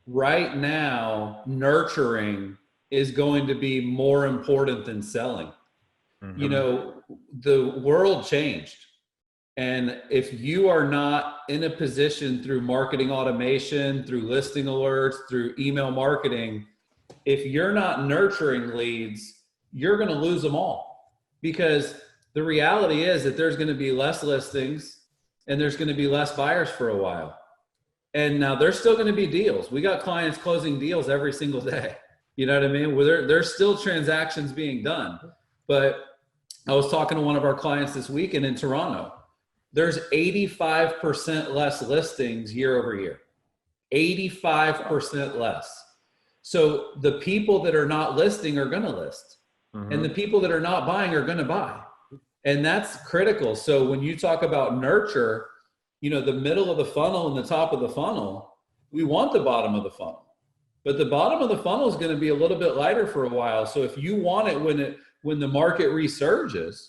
right now, nurturing is going to be more important than selling. You Mm-hmm. know, the world changed. And if you are not in a position through marketing automation, through listing alerts, through email marketing, if you're not nurturing leads, you're going to lose them all. Because the reality is that there's going to be less listings and there's going to be less buyers for a while. And now there's still going to be deals. We got clients closing deals every single day. You know what I mean? Well, there's still transactions being done. But I was talking to one of our clients this weekend in Toronto. There's 85% less listings year over year. 85% less. So the people that are not listing are going to list. Mm-hmm. And the people that are not buying are going to buy. And that's critical. So when you talk about nurture, you know, the middle of the funnel and the top of the funnel, we want the bottom of the funnel. But the bottom of the funnel is going to be a little bit lighter for a while. So if you want it when the market resurges,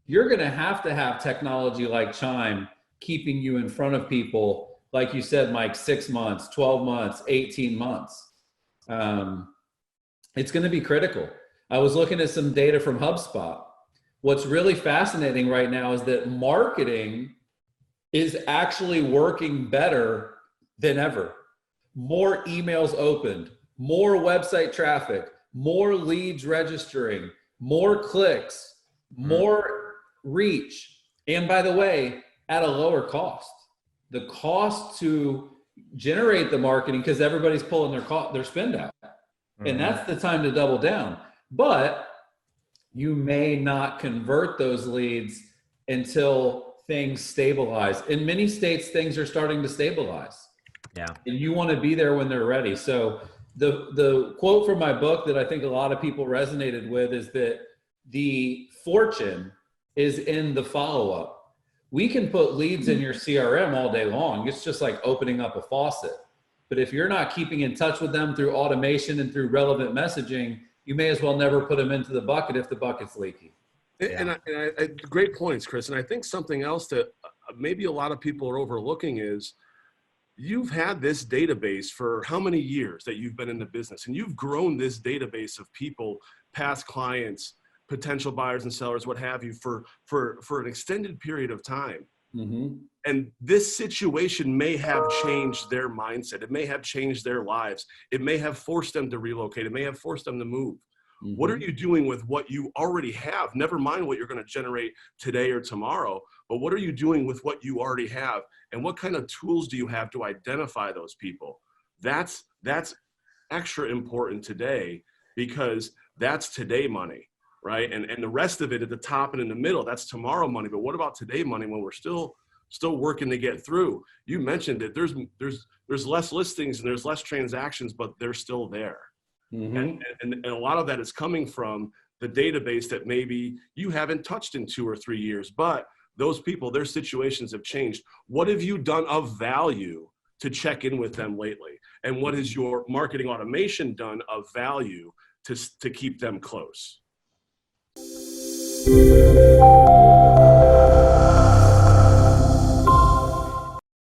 you're going to have technology like Chime keeping you in front of people, like you said, Mike, 6 months, 12 months, 18 months. It's going to be critical. I was looking at some data from HubSpot. What's really fascinating right now is that marketing is actually working better than ever. More emails opened, more website traffic, more leads registering, more clicks, more reach. And by the way, at a lower cost. The cost to generate the marketing, because everybody's pulling their spend out. And that's the time to double down. But you may not convert those leads until things stabilize. In many states, things are starting to stabilize. Yeah. And you want to be there when they're ready. So the quote from my book that I think a lot of people resonated with is that the fortune is in the follow-up. We can put leads in your CRM all day long. It's just like opening up a faucet. But if you're not keeping in touch with them through automation and through relevant messaging, you may as well never put them into the bucket if the bucket's leaky. And great points, Chris. And I think something else that maybe a lot of people are overlooking is you've had this database for how many years that you've been in the business, and you've grown this database of people, past clients, potential buyers and sellers, what have you, for an extended period of time. Mm-hmm. And this situation may have changed their mindset. It may have changed their lives. It may have forced them to relocate. It may have forced them to move. Mm-hmm. What are you doing with what you already have? Never mind what you're going to generate today or tomorrow, but what are you doing with what you already have? And what kind of tools do you have to identify those people? That's extra important today, because that's today money, right? And the rest of it at the top and in the middle, that's tomorrow money. But what about today money when we're still working to get through? You mentioned that there's less listings and there's less transactions, but they're still there. Mm-hmm. And a lot of that is coming from the database that maybe you haven't touched in 2 or 3 years, but those people, their situations have changed. What have you done of value to check in with them lately? And what has your marketing automation done of value to keep them close?